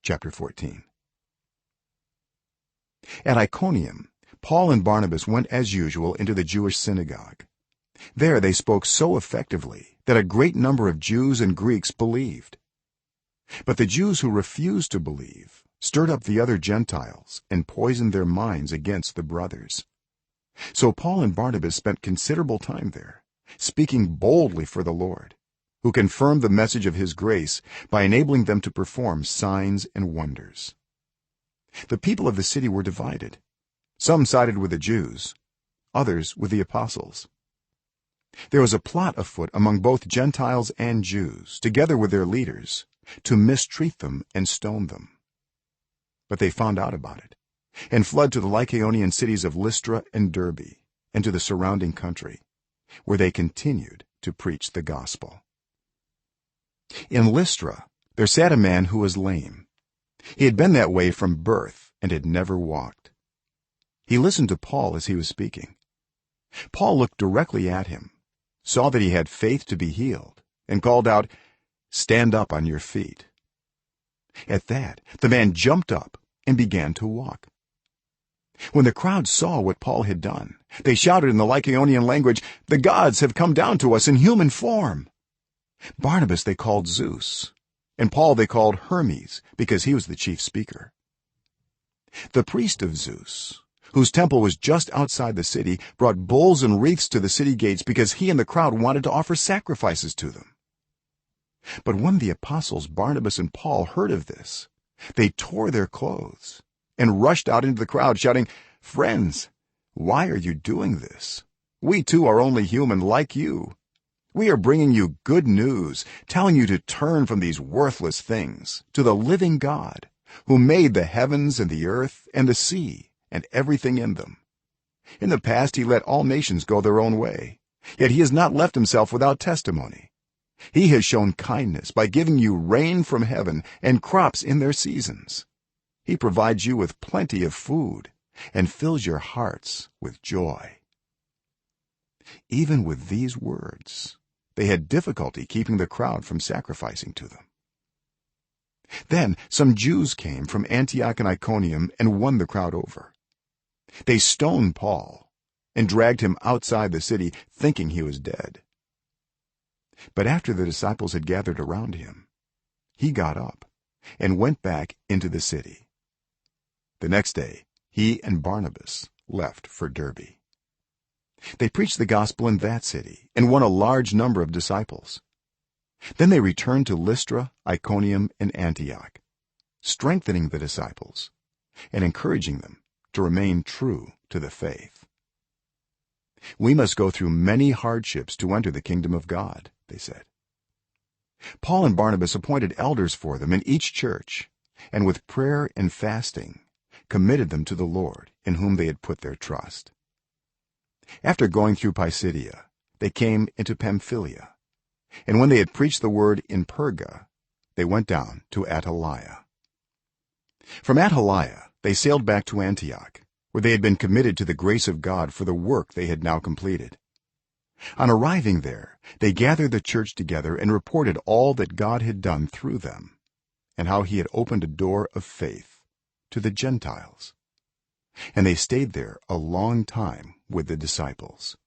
chapter 14. At Iconium, Paul and Barnabas went as usual into the Jewish synagogue. There they spoke so effectively that a great number of Jews and Greeks believed. But the Jews who refused to believe stirred up the other Gentiles and poisoned their minds against the brothers. So Paul and Barnabas spent considerable time there, speaking boldly for the Lord, who confirmed the message of his grace by enabling them to perform signs and wonders. The people of the city were divided. Some sided with the Jews, others with the apostles. There was a plot afoot among both Gentiles and Jews, together with their leaders, to mistreat them and stone them. But they found out about it and fled to the Lycaonian cities of Lystra and Derbe and to the surrounding country, where they continued to preach the gospel. In Lystra there sat a man who was lame. He had been that way from birth and had never walked. He listened to Paul as he was speaking. Paul looked directly at him, saw that he had faith to be healed, and called out, "Stand up on your feet." At that the man jumped up and began to walk. When the crowd saw what Paul had done, they shouted in the Lycaonian language, "The gods have come down to us in human form." Barnabas they called Zeus, and Paul they called Hermes, because he was the chief speaker. The priest of Zeus, whose temple was just outside the city, brought bulls and wreaths to the city gates because he and the crowd wanted to offer sacrifices to them. But when the apostles Barnabas and Paul heard of this, they tore their clothes and rushed out into the crowd shouting, "Friends, why are you doing this? We too are only human like you. We are bringing you good news, telling you to turn from these worthless things to the living God, who made the heavens and the earth and the sea and everything in them. In the past he let all nations go their own way, yet he has not left himself without testimony. He has shown kindness by giving you rain from heaven and crops in their seasons. He provides you with plenty of food and fills your hearts with joy." Even with these words, they had difficulty keeping the crowd from sacrificing to them. Then some Jews came from Antioch and Iconium and won the crowd over. They stoned Paul and dragged him outside the city, thinking he was dead. But after the disciples had gathered around him, he got up and went back into the city. The next day he and Barnabas left for Derbe. They preached the gospel in that city and won a large number of disciples. Then they returned to Lystra, Iconium, and Antioch, strengthening the disciples and encouraging them to remain true to the faith. "We must go through many hardships to enter the kingdom of God," they said. Paul and Barnabas appointed elders for them in each church, and with prayer and fasting committed them to the Lord, in whom they had put their trust. After going through Pisidia, they came into Pamphylia, and when they had preached the word in Perga, they went down to Attalia. From Attalia they sailed back to Antioch, where they had been committed to the grace of God for the work they had now completed. On arriving there, they gathered the church together and reported all that God had done through them, and how he had opened a door of faith to the Gentiles. And they stayed there a long time with the disciples.